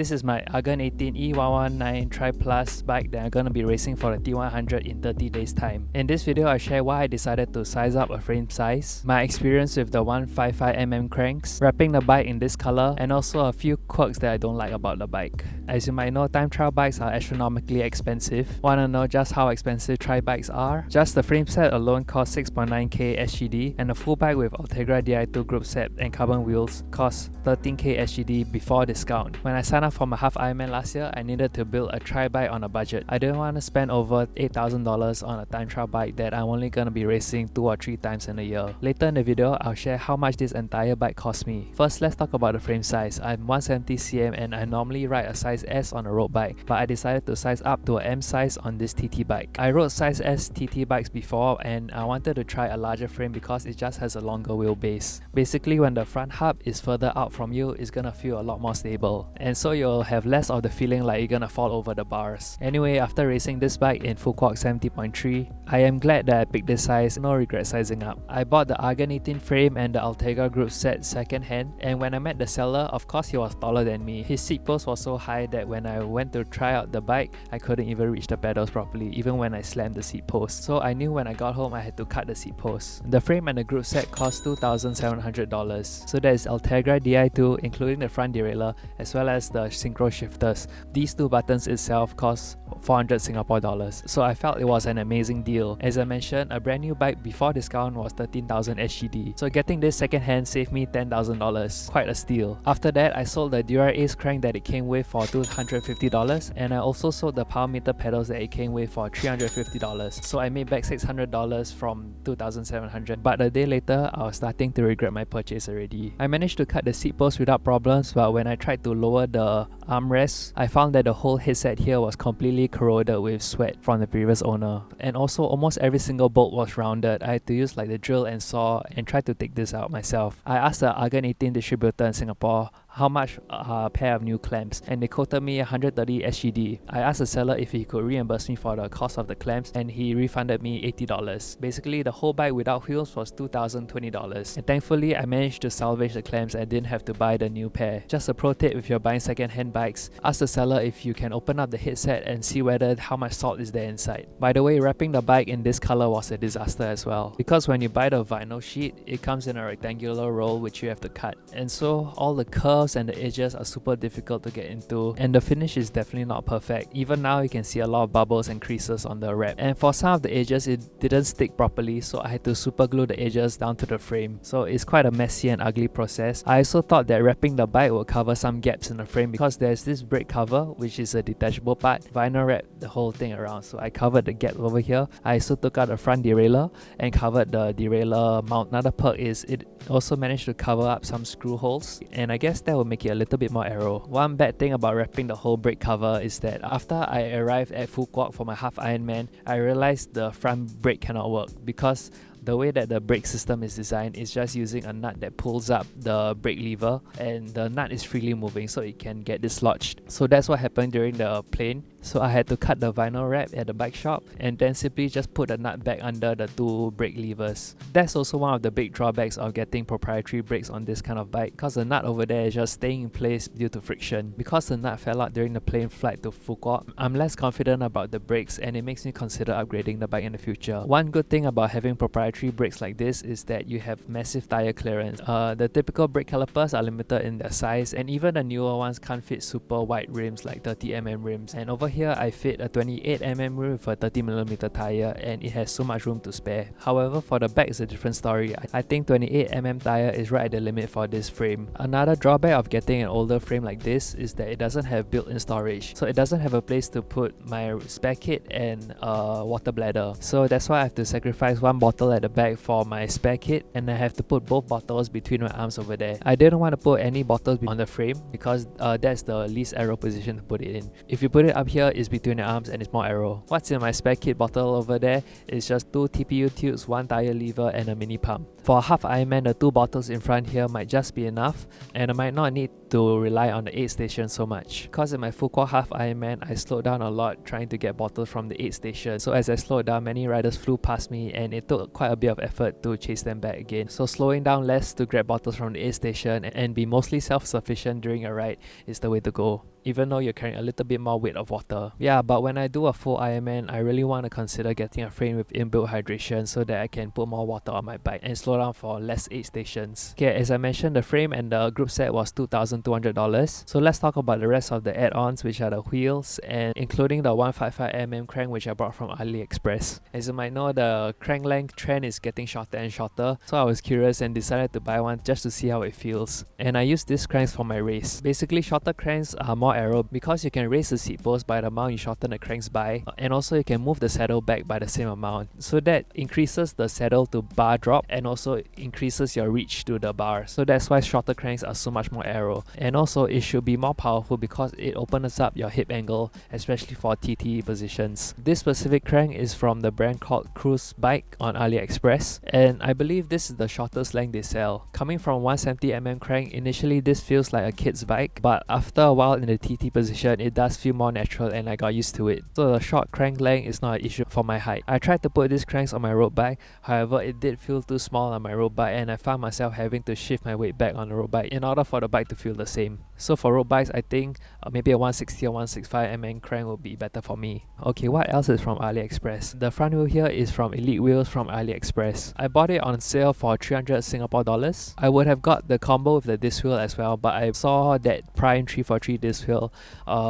This is my Argon 18 E119 Tri Plus bike that I'm gonna be racing for the T100 in 30 days time. In this video, I share why I decided to size up a frame size, my experience with the 155mm cranks, wrapping the bike in this color, and also a few quirks that I don't like about the bike. As you might know, time trial bikes are astronomically expensive. Wanna know just how expensive tri bikes are? Just the frame set alone costs 6.9k SGD, and a full bike with Ultegra Di2 group set and carbon wheels costs 13k SGD before discount. When I signed up for my half Ironman last year, I needed to build a tri bike on a budget. I didn't want to spend over $8,000 on a time trial bike that I'm only gonna be racing 2 or 3 times in a year. Later in the video, I'll share how much this entire bike cost me. First, let's talk about the frame size. I'm 170cm and I normally ride a size S on a road bike, but I decided to size up to a M size on this TT bike. I rode size S TT bikes before and I wanted to try a larger frame because it just has a longer wheelbase. Basically, when the front hub is further out from you, it's gonna feel a lot more stable, and so you'll have less of the feeling like you're gonna fall over the bars. Anyway, after racing this bike in full quad 70.3, I am glad that I picked this size, no regret sizing up. I bought the Argon 18 frame and the Ultegra group set second hand, and when I met the seller, of course he was taller than me. His seat post was so high that when I went to try out the bike, I couldn't even reach the pedals properly, even when I slammed the seat post. So I knew when I got home I had to cut the seat post. The frame and the group set cost $2,700. So that is Ultegra Di2 including the front derailleur as well as the synchro shifters. These two buttons itself cost 400 Singapore dollars. So I felt it was an amazing deal. As I mentioned, a brand new bike before discount was 13,000 SGD. So getting this second hand saved me $10,000. Quite a steal. After that, I sold the Dura Ace crank that it came with for $250, and I also sold the power meter pedals that it came with for $350. So I made back $600 from $2,700. But a day later, I was starting to regret my purchase already. I managed to cut the seat post without problems, but when I tried to lower the armrest, I found that the whole headset here was completely corroded with sweat from the previous owner. And also almost every single bolt was rounded. I had to use like the drill and saw and try to take this out myself. I asked the Argon 18 distributor in Singapore how much a pair of new clamps, and they quoted me 130 SGD. I asked the seller if he could reimburse me for the cost of the clamps, and he refunded me $80. Basically, the whole bike without wheels was $2,020, and thankfully I managed to salvage the clamps and didn't have to buy the new pair. Just a pro tip if you're buying second-hand bikes, ask the seller if you can open up the headset and see whether how much salt is there inside. By the way, wrapping the bike in this color was a disaster as well, because when you buy the vinyl sheet, it comes in a rectangular roll which you have to cut, and so all the curves and the edges are super difficult to get into, and the finish is definitely not perfect. Even now you can see a lot of bubbles and creases on the wrap, and for some of the edges it didn't stick properly, so I had to super glue the edges down to the frame. So it's quite a messy and ugly process. I also thought that wrapping the bike would cover some gaps in the frame because there's this brake cover which is a detachable part. Vinyl wrapped the whole thing around, so I covered the gap over here. I also took out the front derailleur and covered the derailleur mount. Another perk is it also managed to cover up some screw holes, and I guess that will make it a little bit more aero. One bad thing about wrapping the whole brake cover is that after I arrived at full quad for my half Ironman, I realized the front brake cannot work because the way that the brake system is designed is just using a nut that pulls up the brake lever, and the nut is freely moving so it can get dislodged. So that's what happened during the plane. So I had to cut the vinyl wrap at the bike shop and then simply just put the nut back under the 2 brake levers. That's also one of the big drawbacks of getting proprietary brakes on this kind of bike, because the nut over there is just staying in place due to friction. Because the nut fell out during the plane flight to Phuket, I'm less confident about the brakes, and it makes me consider upgrading the bike in the future. One good thing about having proprietary brakes like this is that you have massive tire clearance. The typical brake calipers are limited in their size, and even the newer ones can't fit super wide rims like 30mm rims. And over here I fit a 28mm rim with a 30mm tire, and it has so much room to spare. However, for the back is a different story. I think 28mm tire is right at the limit for this frame. Another drawback of getting an older frame like this is that it doesn't have built-in storage, so it doesn't have a place to put my spare kit and water bladder. So that's why I have to sacrifice one bottle at the back for my spare kit, and I have to put both bottles between my arms over there. I didn't want to put any bottles on the frame because that's the least aero position to put it in. If you put it up here, it's between your arms and it's more aero. What's in my spare kit bottle over there is just 2 TPU tubes, 1 tire lever, and a mini pump. For a half Ironman, the 2 bottles in front here might just be enough, and I might not need to rely on the aid station so much. Because in my full quad half Ironman, I slowed down a lot trying to get bottles from the aid station. So as I slowed down, many riders flew past me, and it took quite a bit of effort to chase them back again. So slowing down less to grab bottles from the aid station and be mostly self-sufficient during a ride is the way to go. even though you're carrying a little bit more weight of water. Yeah, but when I do a full Ironman, I really want to consider getting a frame with inbuilt hydration so that I can put more water on my bike and slow down for less aid stations. Okay, as I mentioned, the frame and the group set was $2,200. So let's talk about the rest of the add-ons, which are the wheels and including the 155mm crank, which I bought from AliExpress. As you might know, the crank length trend is getting shorter and shorter, so I was curious and decided to buy one just to see how it feels. And I used these cranks for my race. Basically, shorter cranks are more aero because you can raise the seat post by the amount you shorten the cranks by, and also you can move the saddle back by the same amount. So that increases the saddle to bar drop and also increases your reach to the bar. So that's why shorter cranks are so much more aero. And also it should be more powerful because it opens up your hip angle, especially for TT positions. This specific crank is from the brand called Cruise Bike on AliExpress, and I believe this is the shortest length they sell. Coming from 170mm crank, initially this feels like a kid's bike, but after a while in the TT position, it does feel more natural and I got used to it. So the short crank length is not an issue for my height. I tried to put these cranks on my road bike, however it did feel too small on my road bike and I found myself having to shift my weight back on the road bike in order for the bike to feel the same. So for road bikes, I think maybe a 160 or 165mm crank would be better for me. Okay, what else is from AliExpress? The front wheel here is from Elite Wheels from AliExpress. I bought it on sale for 300 Singapore dollars. I would have got the combo with the disc wheel as well, but I saw that Prime 343 disc wheel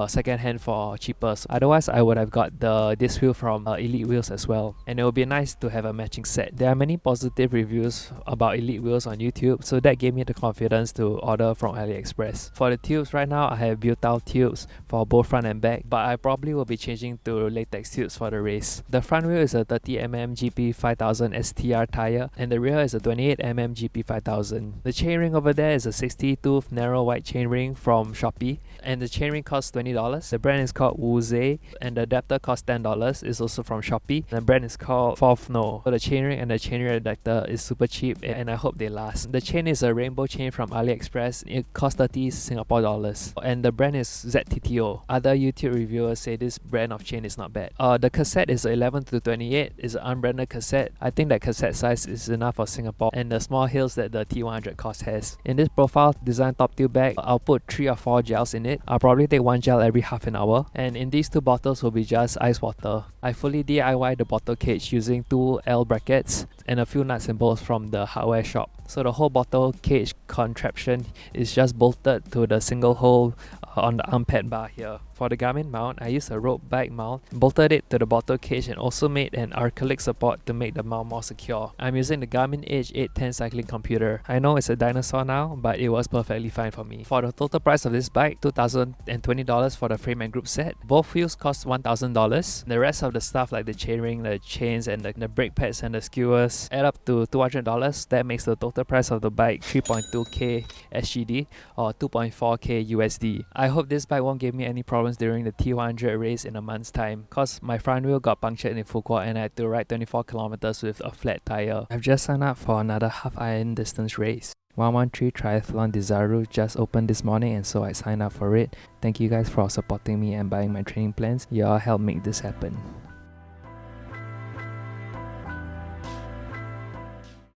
second hand for cheaper. So otherwise, I would have got the disc wheel from Elite Wheels as well. And it would be nice to have a matching set. There are many positive reviews about Elite Wheels on YouTube, so that gave me the confidence to order from AliExpress. For the tubes, right now I have butyl tubes for both front and back, but I probably will be changing to latex tubes for the race. The front wheel is a 30mm GP5000 STR tire and the rear is a 28mm GP5000. The chainring over there is a 60-tooth narrow white chainring from Shopee, and the chainring costs $20. The brand is called Wuze and the adapter costs $10. It's also from Shopee. The brand is called Fofno. So the chainring and the chainring adapter is super cheap and I hope they last. The chain is a rainbow chain from AliExpress. It costs 30 Singapore dollars and the brand is ZTTO. Other YouTube reviewers say this brand of chain is not bad. The cassette is 11 to 28. It's an unbranded cassette. I think that cassette size is enough for Singapore and the small hills that the T100 cost has. In this profile design top tube bag, I'll put 3 or 4 gels in it. I'll probably take one gel every half an hour, and in these 2 bottles will be just ice water. I fully DIY the bottle cage using 2 L brackets and a few nuts and bolts from the hardware shop. So the whole bottle cage contraption is just bolted to the single hole on the arm pad bar here. For the Garmin mount, I used a road bike mount, bolted it to the bottle cage and also made an acrylic support to make the mount more secure. I'm using the Garmin Edge 810 cycling computer. I know it's a dinosaur now, but it was perfectly fine for me. For the total price of this bike, $2,020 for the frame and group set. Both wheels cost $1,000. The rest of the stuff like the chainring, the chains and the brake pads and the skewers add up to $200. That makes the total price of the bike 3.2k SGD or 2.4k USD. I hope this bike won't give me any problems during the T100 race in a month's time, cause my front wheel got punctured in Fukuoka and I had to ride 24 kilometers with a flat tire. I've just signed up for another half Iron distance race. 113 Triathlon Desaru just opened this morning and so I signed up for it. Thank you guys for supporting me and buying my training plans. You all helped make this happen.